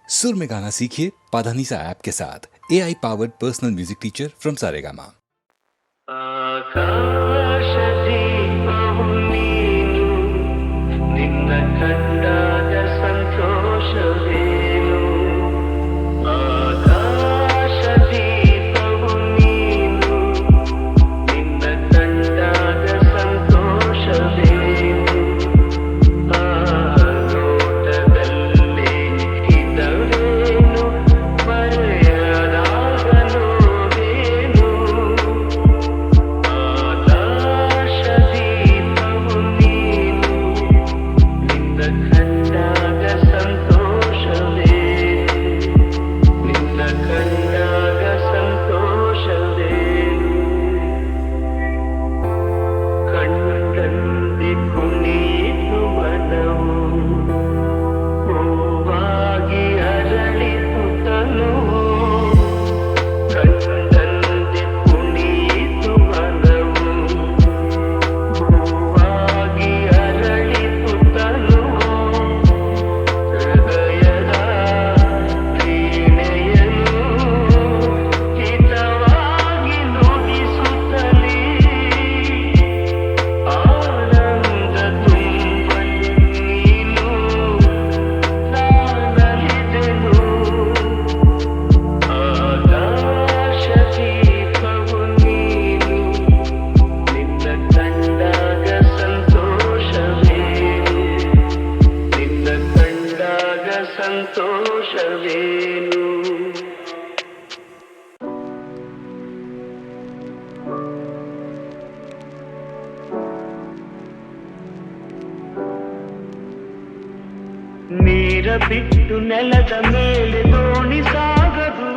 सुर में गाना सीखिए पाधानीसा ऐप के साथ AI powered personal music teacher from Saregama. ನೀರ ಬಿಟ್ಟು ನೆಲದ ಮೇಲೆ ದೋಣಿ ಸಾಗದು,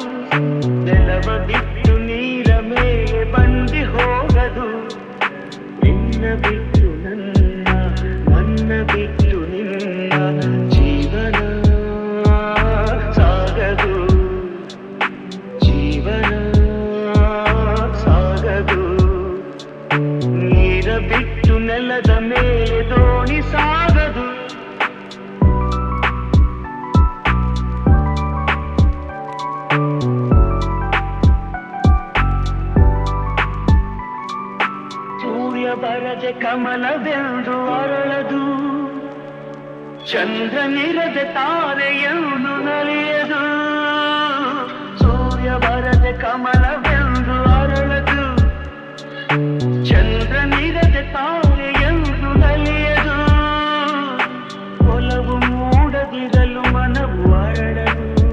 ನೆಲವ ಬಿಟ್ಟು ನೀರ ಮೇಲೆ ಬಂಡಿ ಹೋಗದು. ನಿನ್ನ ಬಿಟ್ಟು ನನ್ನ, ನನ್ನ ಬಿಟ್ಟು ನಿನ್ನ ಜೀವನ ಸಾಗದು, ಜೀವನ ಸಾಗದು. ನೀರ ಬಿಟ್ಟು ನೆಲದ ಮೇಲೆ ದೋಣಿ ಸಾಗದು. ಬರದೆ ಕಮಲವೆಂದು ಅರಳದು, ಚಂದ್ರನಿರದೆ ತಾರೆಯನ್ನು ನಲಿಯದು. ಸೂರ್ಯ ಬರದೆ ಕಮಲವೆಂದು ಅರಳದು, ಚಂದ್ರನಿರದೆ ತಾರೆಯನ್ನು ನಲಿಯದು. ಒಲವು ಮೂಡದಿರಲು ಮನವು ಅರಳದು,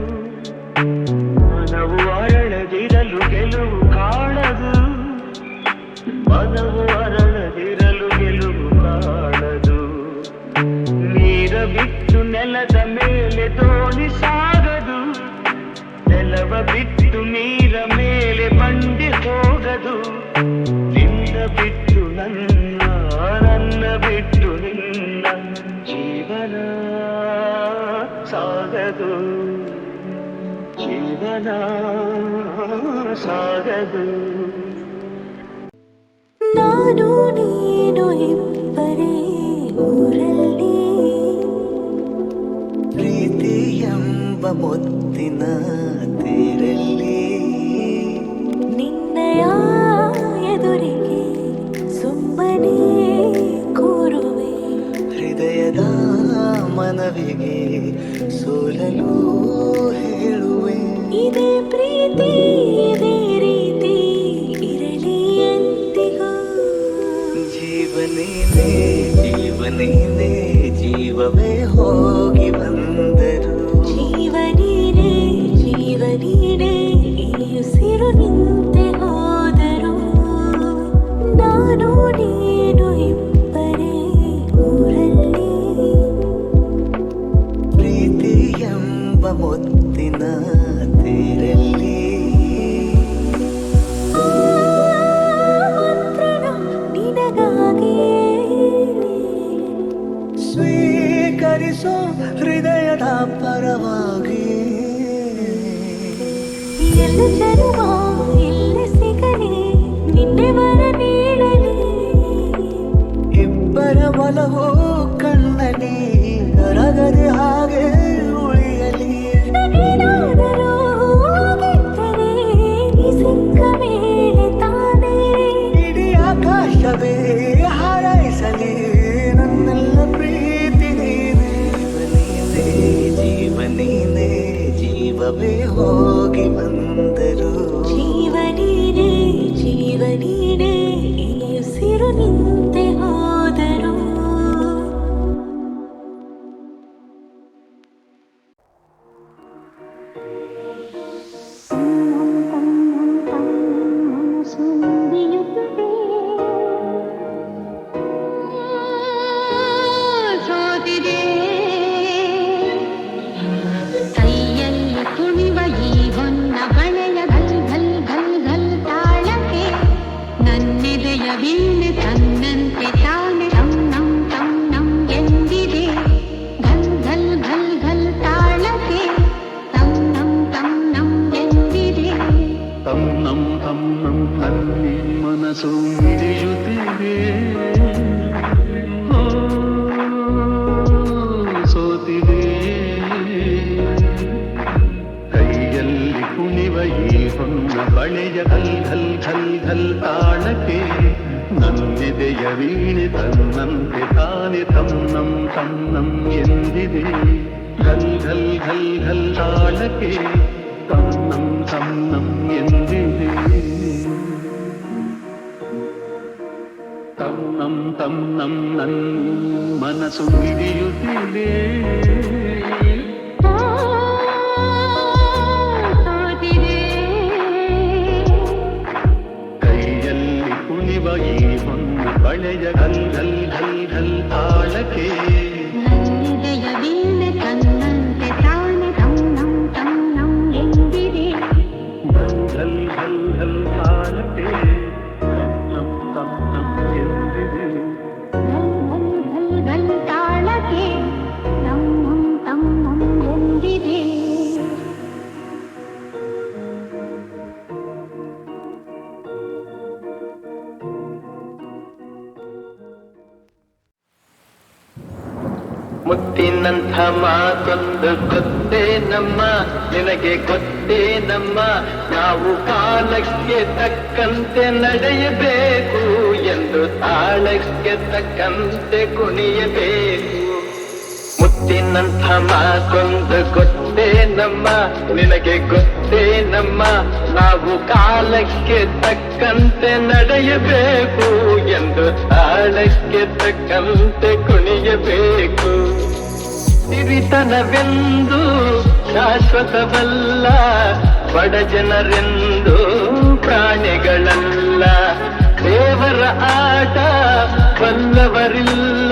ಮನವು ಅರಳದಿರಲು ಗೆಲುವು ಕಾಣದು. ಮನವು ಅರಳದಿರಲು ಗೆಲುವು ಕಾಣದು. ನೀರ ಬಿಟ್ಟು ನೆಲದ ಮೇಲೆ ದೋಣಿ ಸಾಗದು, ನೆಲವ ಬಿಟ್ಟು ನೀರ ಮೇಲೆ ಬಂಡಿ ಹೋಗದು. ನಿನ್ನ ಬಿಟ್ಟು ನನ್ನ, ನನ್ನ ಬಿಟ್ಟು ನಿನ್ನ ಜೀವನ ಸಾಗದು, ಜೀವನ ಸಾಗದು. ನಾನು ನೀನು ಇಬ್ಬರೇ ಊರಲ್ಲಿ, ಪ್ರೀತಿ ಎಂಬ ಮುತ್ತಿನ ತೇರಲ್ಲಿ. ನಿನ್ನಯ ಎದುರಿಗೆ ಸುಮ್ಮನೆ ಕೂರುವೆ, ಹೃದಯದ ಮನವಿಗೆ ಸೋಲಲು ಹೇಳುವೆ. ಇದೇ ಪ್ರೀತಿ ಇದೇ ರೀತಿ ಇರಲಿ ಎಂದಿಗೂ. ಜೀವನೇನೆ ಜೀವನೇನೆ ಜೀವವೇ ಹೋಗಿ ಬಂದರು. ಜೀವನೀನೇ ಜೀವನೀನೇ ಈ ಉಸಿರು ನಿಂತೆ ಹೋದರು. ನಾನು ನೀನು ಇಬ್ಬರೇ ಊರಲ್ಲಿ, ಪ್ರೀತಿ ಎಂಬ ಮುತ್ತಿನ ತೇರಲ್ಲಿ. ಸ್ವೀಕರಿಸೋ ಹೃದಯದ ಪರವಾಗಿ. ಎಲ್ಲ ಜನ್ಮ ಎಲ್ಲ ಸಿಗಲಿ, ನಿನ್ನೆ ವರ ನೀಡಲಿ. ಇಬ್ಬರ ಒಲವು ಕಣ್ಣಲ್ಲಿ ಕರಗದೆ ಹಾಗೆ ಉಳಿಯಲಿ. ಜೀವವೇ ಹೋಗಿ ಬಂದರು. ಜೀವನೀನೇ ಜೀವನೀನೇ ಈ ಉಸಿರು ನಿಂತೆ ಹೋದರು. ಕೈಯಲ್ಲಿ ಕುಣಿವ ಈ ಹೊನ್ನ ಬಳೆಯ ಗಲ್ ಗಲ್ ಗಲ್ ಗಲ್ ತಾಳಕ್ಕೆ ನನ್ನೆದೆಯ ವೀಣೆ ತನ್ನಂತೆ ತಾನೆ ತಂ ನಂ ತಂ ನಂ ಎಂದಿದೆ. ಗಲ್ ಗಲ್ ಗಲ್ ಗಲ್ ತಾಳಕ್ಕೆ ತಂ ನಂ ಎಂದಿದೆ. ತಂ ನಂ ನಲ್ಲಿ ಮನಸ್ಸು ಮಿಡಿಯುತ್ತಿದೆ. ಓ, ಸೋತಿದೆ. ಕೈಯಲ್ಲಿ ಕುಣಿವ ಈ ಹೊನ್ನ ಬಳೆಯ ಘಲ್ ಘಲ್ ಘಲ್ ಘಲ್ ತಾಳಕ್ಕೆ ನನ್ನೆದೆಯ ವೀಣೆ ತನ್ನಂತೆ ತಾನೆ ತಂ ನಂ ಎಂದಿದೆ. ಘಲ್ ಘಲ್ ಘಲ್ ಘಲ್ ತಾಳಕ್ಕೆ ತಂ ನಂ ಎಂದಿದೆ. ತಂ ನಂ ನನ್ ಮನಸ್ಸು ಹಿಡಿಯುತ್ತಿದೆ. ಕೈಯಲ್ಲಿ ಕುಣಿವ ಈ ಹೊನ್ನ ಬಳೆಯ ಘಲ್ ಘಲ್ ಘಲ್ ಘಲ್ ತಾಳಕ್ಕೆ ನನ್ನೆದೆಯ ವೀಣೆ ತನ್ನಂತೆ ತಾನೆ ತಂ ನಂ ಎಂದಿದೆ. ಘಲ್ ಘಲ್ ಘಲ್ ಘಲ್ ತಾಳಕ್ಕೆ ತಂ ನಂ ಎಂದಿದೆ. ಗಲ್ ಗಲ್ ತಾಳಕ್ಕೆ ತಂ ನಂ ಎಂದಿದೆ. ಮುತ್ತಿನಂಥ ಮಾತೊಂದು ಗೊತ್ತೇ ನಮ್ಮ, ನಿನಗೆ ಗೊತ್ತೇ ನಮ್ಮ, ನಾವು ಕಾಲಕ್ಕೆ ತಕ್ಕಂತೆ ನಡೆಯಬೇಕು ಎಂದು ತಾಳಕ್ಕೆ ತಕ್ಕಂತೆ ಕುಣಿಯಬೇಕು. ಮುತ್ತಿನಂಥ ಮಾತೊಂದು ಗೊತ್ತೇ ನಮ್ಮ, ನಿನಗೆ ಗೊತ್ತೇ ನಮ್ಮ, ನಾವು ಕಾಲಕ್ಕೆ ತಕ್ಕಂತೆ ನಡೆಯಬೇಕು ಎಂದು ತಾಳಕ್ಕೆ ತಕ್ಕಂತೆ ಕುಣಿಯಬೇಕು. ಸಿರಿತನವೆಂದು ಶಾಶ್ವತವಲ್ಲ, ಬಡ ಜನರೆಂದು ಪ್ರಾಣಿಗಳಲ್ಲ, ದೇವರ ಆಟ ಬಲ್ಲವರಿಲ್ಲ,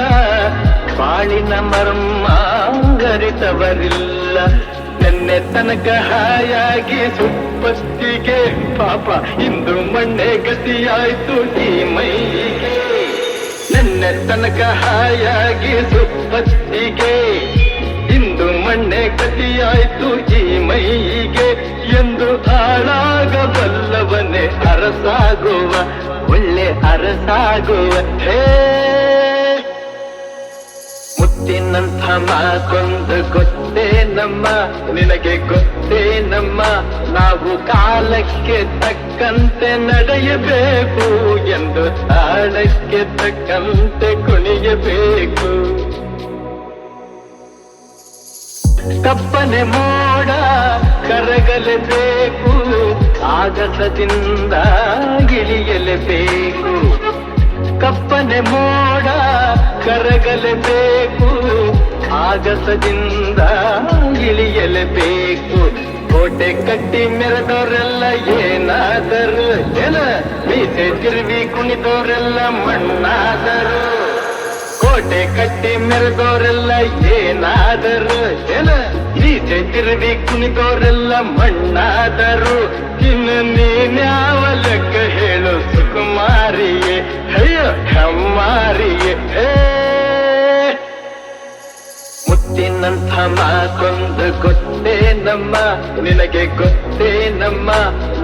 ಬಾಳಿನ ಮರ್ಮ ಗರಿತವರಿಲ್ಲ. ನೆನ್ನೆ ತನಕ ಹಾಯಾಗಿ ಸುಪ್ಪತ್ತಿಗೆ ಪಾಪ ಇಂದು ಮಣ್ಣೆ ಗತಿಯಾಯ್ತು ಈ ಮೈಗೆ. ನೆನ್ನೆ ತನಕ ಹಾಯಾಗಿ ಸುಪ್ಪತ್ತಿಗೆ ಇಂದು ಮಣ್ಣೆ ಗತಿಯಾಯ್ತು ಈ ಮೈಗೆ. ಎಂದು ಹಾಳಾಗಬಲ್ಲವನೇ ಅರಸಾಗುವ, ಒಳ್ಳೆ ಅರಸಾಗುವ. ಹೇ ಮುತ್ತಿನಂಥ ಮಾತೊಂದು ಗೊತ್ತೇ ನಮ್ಮ, ನಿನಗೆ ಗೊತ್ತೇ ನಮ್ಮ, ನಾವು ಕಾಲಕ್ಕೆ ತಕ್ಕಂತೆ ನಡೆಯಬೇಕು ಎಂದು ತಾಳಕ್ಕೆ ತಕ್ಕಂತೆ ಕುಣಿಯಬೇಕು. ಕಪ್ಪನೆ ಮೋಡ ಕರಗಲೇಬೇಕು, ಆಗಸದಿಂದ ಇಳಿಯಲೇಬೇಕು. ಕಪ್ಪನೆ ಮೋಡ ಕರಗಲೇಬೇಕು, ಆಗಸದಿಂದ ಇಳಿಯಲೇಬೇಕು. ಕೋಟೆ ಕಟ್ಟಿ ಮೆರೆದವರೆಲ್ಲ ಏನಾದರು, ಮೀಸೆ ತಿರುವಿ ಕುಣಿದವರೆಲ್ಲ ಮಣ್ಣಾದರು. ಕೋಟೆ ಕಟ್ಟಿ ಮೆರೆದವರೆಲ್ಲ ಏನಾದರು, ಮೀಸೆ ತಿರುವಿ ಕುಣಿದವರೆಲ್ಲ ಮಣ್ಣಾದರು. ಇನ್ನು ನೀನ್ಯಾವ ಲೆಕ್ಕ ಹೇಳು ಸುಕುಮಾರಿಯೇ, ಅಯ್ಯೋ ಕಮ್ಮಾರಿಯೇ. ಮುತ್ತಿನಂಥ ಮಾತೊಂದು ಗೊತ್ತೇ ನಮ್ಮ, ನಿನಗೆ ಗೊತ್ತೇ ನಮ್ಮ,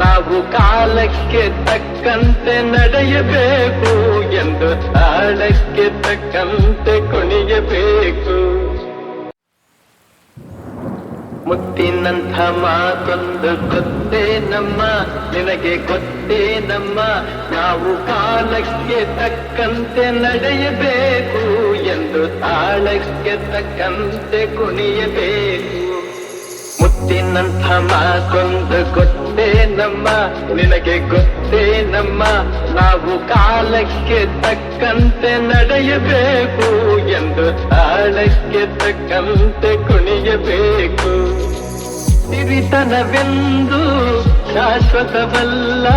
ನಾವು ಕಾಲಕ್ಕೆ ತಕ್ಕಂತೆ ನಡೆಯಬೇಕು ಎಂದು ತಾಳಕ್ಕೆ ತಕ್ಕಂತೆ ಕುಣಿಯಬೇಕು. ಮುತ್ತಿನಂಥ ಮಾತೊಂದು ಗೊತ್ತೇ ನಮ್ಮ, ನಿನಗೆ ಗೊತ್ತೇ ನಮ್ಮ, ನಾವು ಕಾಲಕ್ಕೆ ತಕ್ಕಂತೆ ನಡೆಯಬೇಕು ಎಂದು ತಾಳಕ್ಕೆ ತಕ್ಕಂತೆ ಕುಣಿಯಬೇಕು. ಮುತ್ತಿನಂಥ ಮಾತೊಂದು ಗೊತ್ತೇನಮ್ಮ, ನಿನಗೆ ಗೊತ್ತೇನಮ್ಮ, ನಾವು ಕಾಲಕ್ಕೆ ತಕ್ಕಂತೆ ನಡೆಯಬೇಕು ಎಂದು ತಾಳಕ್ಕೆ ತಕ್ಕಂತೆ ಕುಣಿಯಬೇಕು. ಸಿರಿತನವೆಂದು ಶಾಶ್ವತವಲ್ಲ,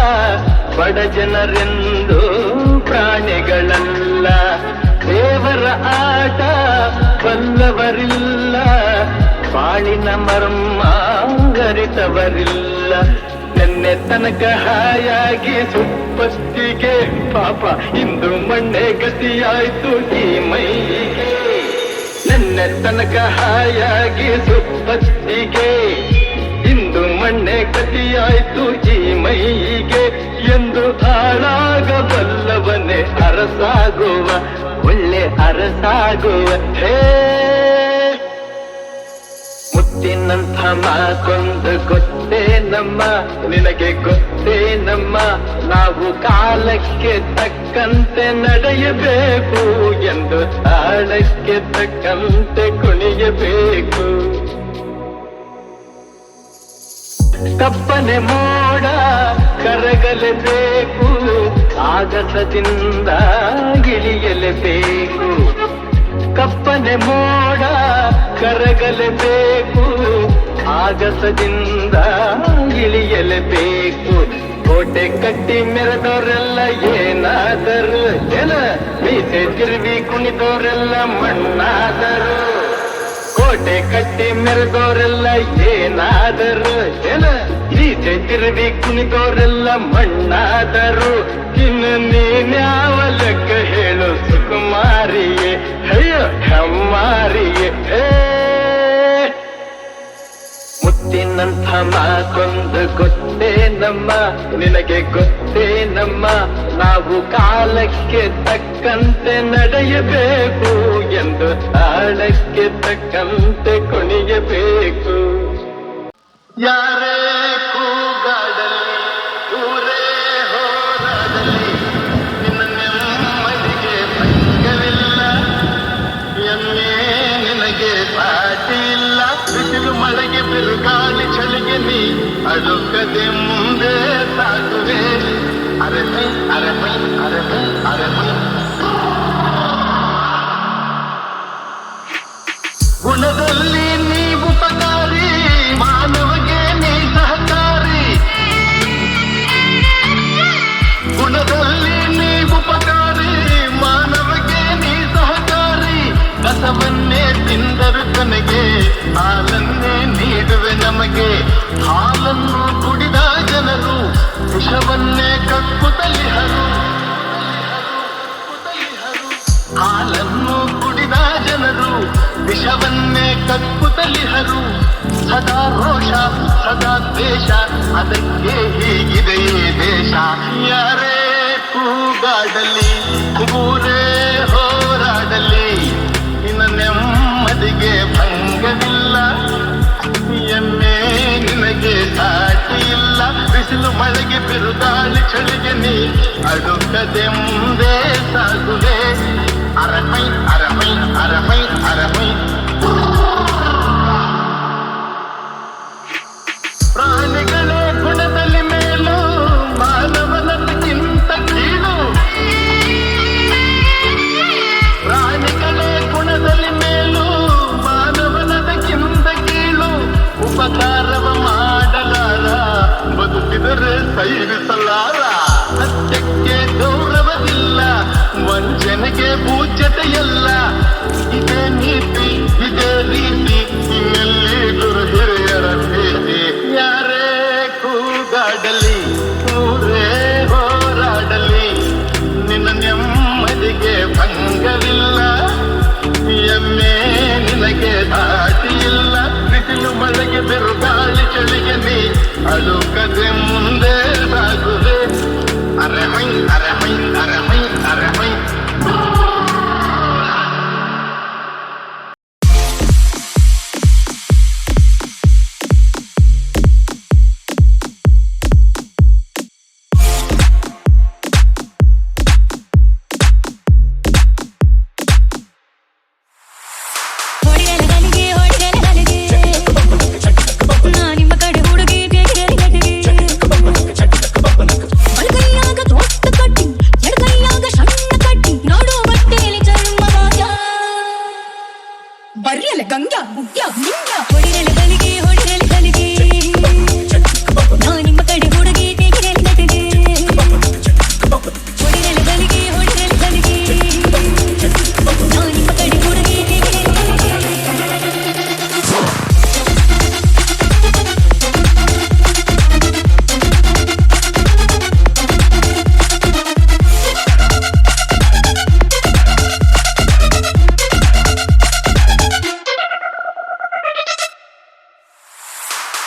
ಬಡ ಜನರೆಂದು ಪ್ರಾಣಿಗಳಲ್ಲ, ದೇವರ ಆಟ ಬಲ್ಲವರಿಲ್ಲ, ಬಾಳಿನ ಮರ್ಮ ಅರಿತವರಿಲ್ಲ. ನೆನ್ನೆ ತನಕ ಹಾಯಾಗಿ ಸುಪ್ಪತ್ತಿಗೆ ಪಾಪ ಇಂದು ಮಣ್ಣೆ ಗತಿಯಾಯ್ತು ಈ ಮೈಗೆ. ನೆನ್ನೆ ತನಕ ಹಾಯಾಗಿ ಸುಪ್ಪತ್ತಿಗೆ ಇಂದು ಮಣ್ಣೆ ಗತಿಯಾಯ್ತು ಈ ಮೈಗೆ. ಎಂದು ಹಾಳಾಗಬಲ್ಲವನೇ ಅರಸಾಗುವ, ಒಳ್ಳೆ ಅರಸಾಗುವ. ಹೇ ಮುತ್ತಿನಂಥ ಮಾತೊಂದು ಗೊತ್ತೇನಮ್ಮ, ನಿನಗೆ ಗೊತ್ತೇನಮ್ಮ, ನಾವು ಕಾಲಕ್ಕೆ ತಕ್ಕಂತೆ ನಡೆಯಬೇಕು ಎಂದು ತಾಳಕ್ಕೆ ತಕ್ಕಂತೆ ಕುಣಿಯಬೇಕು. ಕಪ್ಪನೆ ಮೋಡ ಕರಗಲೇಬೇಕು, ಆಗಸದಿಂದ ಇಳಿಯಲೇಬೇಕು. ಕಪ್ಪನೆ ಮೋಡ ಕರಗಲೇಬೇಕು, ಆಗಸದಿಂದ ಇಳಿಯಲೇಬೇಕು. ಕೋಟೆ ಕಟ್ಟಿ ಮೆರೆದವರೆಲ್ಲ ಏನಾದರು ಜನ, ಮೀಸೆ ತಿರುವಿ ಕುಣಿದವರೆಲ್ಲ ಮಣ್ಣಾದರು. ಕೋಟೆ ಕಟ್ಟಿ ಮೆರೆದವರೆಲ್ಲ ಏನಾದರು ಜನ, ಮೀಸೆ ತಿರುವಿ ಕುಣಿದವರೆಲ್ಲ ಮಣ್ಣಾದರು. ಇನ್ನು ನೀನ್ಯಾವ ಲೆಕ್ಕ ಹೇಳು ಸುಕುಮಾರಿಯೇ, ಅಯ್ಯೋ ಹೆಮ್ಮಾರಿಯೇ. ಮುತ್ತಿನಂಥ ಮಾತೊಂದು ಗೊತ್ತೇನಮ್ಮ, ನಿನಗೆ ಗೊತ್ತೇನಮ್ಮ, ನಾವು ಕಾಲಕ್ಕೆ ತಕ್ಕಂತೆ ನಡೆಯಬೇಕು ಎಂದು ತಾಳಕ್ಕೆ ತಕ್ಕಂತೆ ಕುಣಿಯಬೇಕು. ಯಾರೇ ಕೂಗಾಡಲಿ, ಊರೇ ಹೋರಾಡಲಿ, ನಿನ್ನ ನೆಮ್ಮದಿಗೆ ಭಂಗವಿಲ್ಲ, ಎಮ್ಮೆ ನಿನಗೆ ಸಾಟಿ ಇಲ್ಲ. ಬಿಸಿಲು ಮಳೆಗೆ ಬಿರುಗಾಳಿ ಚಳಿಗೆ ನೀ ಅಳುಕದೆ ಮುಂದೆ ಸಾಗುವೆ. ಅರೆಮೈ ಅರೆಮೈ ಅರೆಮೈ ಅರೆಮೈ. ಗುಣದಲ್ಲಿ ನೀ ಉಪಕಾರಿ, ಮಾನವಗೆ ನೀ ಸಹಕಾರಿ. ಗುಣದಲ್ಲಿ ನೀ ಉಪಕಾರಿ, ಮಾನವಗೆ ನೀ ಸಹಕಾರಿ. ಕಸವನ್ನೇ ತಿಂದರು ಕೊನೆಗೆ ಹಾಲನ್ನೇ ನೀಡುವೆ ನಮಗೆ. ಹಾಲನ್ನು ಕುಡಿದ ಜನರು ವಿಷವನ್ನೇ ಕಕ್ಕುತ್ತಲಿಹರು. ಹಾಲನ್ನು ಕುಡಿದ ಜನರು ವಿಷವನ್ನೇ ಕಕ್ಕುತ್ತಲಿಹರು. ಸದಾ ರೋಷ ಸದಾ ದ್ವೇಷ, ಅದಕ್ಕೆ ಹೀಗಿದೆ ಈ ದೇಶ. ಯಾರೇ ಕೂಗಾಡಲಿ, ಊರೇ ಹೋರಾಡಲಿ, ನಿನ್ನ ನೆಮ್ಮದಿಗೆ ಭಂಗವಿಲ್ಲ, ಎಮ್ಮೆ ನಿನಗೆ ಸಾಟಿ ಇಲ್ಲ. ಬಿಸಿಲು ಮಳೆಗೆ ಬಿರುಗಾಳಿ ಚಳಿಗೆ ನೀ ಅಡುಕದೆ ಮುಂದೆ ಸಾಗುವೆ. ಅರಮೈ ಅರಮೈ ಅರಮೈ ಅರಮೈ. ಪ್ರಾಣಿಗಳೇ ಗುಣದಲ್ಲಿ ಮೇಲು, ಮಾನವನದಕ್ಕಿಂತ ಕೀಳು. ಪ್ರಾಣಿಗಳೇ ಗುಣದಲ್ಲಿ ಮೇಲು, ಮಾನವನದಕ್ಕಿಂತ ಕೀಳು. ಉಪಕಾರವ ಮಾಡಲಾರ, ಬದುಕಿದರೆ ಸೈರಿಸಲಾರ. ಸತ್ಯಕ್ಕೆ ಗೌರವವಿಲ್ಲ, ವಂಚನೆಗೆ ಪೂಜ್ಯತೆಯಲ್ಲ. ಇದೇ ನೀತಿ ಇದೇ ರೀತಿ, ಇನ್ನೆಲ್ಲಿ ಗುರು ಹಿರಿಯರ ಭೇಟಿ. ಯಾರೇ ಕೂಗಾಡಲಿ, ಊರೇ ಹೋರಾಡಲಿ, ನಿನ್ನ ನೆಮ್ಮದಿಗೆ ಭಂಗವಿಲ್ಲ, ಎಮ್ಮೆ ನಿನಗೆ ದಾಟಿ ಇಲ್ಲ. ಬಿಸಿಲು ಮಳೆಗೆ ಬಿರುಗಾಳಿ ಚಳಿಗೆ ನೀ ಅಳುಕದೆ ಮುಂದೆ ಸಾಗು.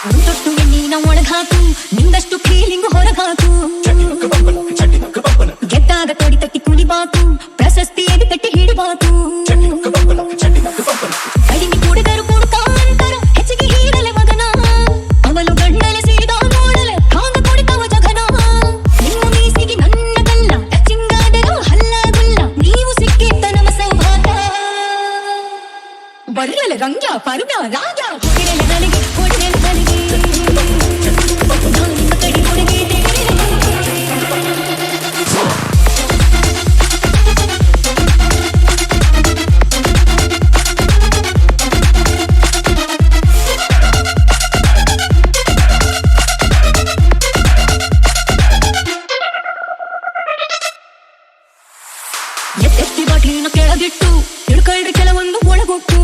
ಒಂದೊಟ್ಟು ಎಣ್ಣಿನ ಒಳಗಾಕು ನಿಂದಷ್ಟು ಫೀಲಿಂಗ್ ಹೊರಗಾಕು ಗೆದ್ದಾಗ ತೊಡಿ ತಟ್ಟಿ ಕುಲಿಬಾಕು ಪ್ರಶಸ್ತಿ ಎದು ತಟ್ಟಿ ಹಿಡಿಬಾಕು ಕಡಿಮೆ ಕೂಡಿದರು ಕೂಡುತ್ತಾಂತರ ಹೆಚ್ಚಿಗೆ ಹೀರಲೆ ಮಗನ ಅವಳು ಗಂಡಲೆ ಸೇರಿದ ನೋಡಲೆ ಹಾಂಗ ಕುಡಿತವ ಜಗನ ನಿಮ್ಮ ಮೀಸಿಗೆ ನನ್ನ ಗಲ್ಲ ಟಚಿಂಗಾದರು ಹಲ್ಲಗುಲ್ಲ ನೀವು ಸಿಕ್ಕಿದ್ದ ನಮ್ಮ ಸೌಭಾಗ್ಯ ಬರ್ರಲೆ ರಂಗ್ಯ ಪರ್ಗ ರಾಗ ಹೊಡಿರಲೆ ನನಗೆ ಹೊಡಿರಲೆ ನನಗೆ ನಿಮ್ಮ ಕಡೆ ಹುಡುಗಿದೆ ಎತ್ತಿ ಬಾಟ್ಲಿನ ಕೆಳಗಿಟ್ಟು ಹಿಡ್ಕಳ್ರಿ ಕೆಲವೊಂದು ಒಳಗೊಟ್ಟು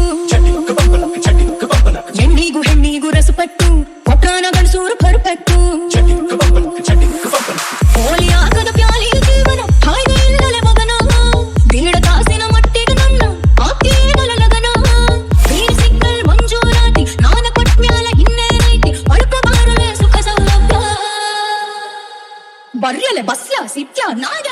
ಹೆಣ್ಣಿಗೂ ಹೆಣ್ಣಿಗೂ ರಸಪಟ್ಟು ಕೊಟ್ರಾನ ಗಂಡಸೂರು ಪರ್ಪೆಟ್ಟು ಹೋಲಿ ಆಗದ ಪ್ಯಾಲಿ ಜೀವನ ಹಾಯ್ದೆ ಇಲ್ಲಲೆ ಮಗನ ಬೀಡ ಕಾಸಿನ ಮಟ್ಟಿಗೆ ನನ್ನ ಆಪ್ತೇನಲ ಲಗನ ಬೀರ್ ಸಿಕ್ಕಲ್ ಮಂಜೂರಾತಿ ನಾನ ಕೊಟ್ಮ್ಯಾಲ ಹಿನ್ನೇನೈತಿ ಅಳ್ಕಬಾರಲೆ ಸುಖ ಸೌಲಭ್ಯ ಬರ್ರಲೆ ಬಸ್ಯ ಸಿತ್ಯ ನಾಗ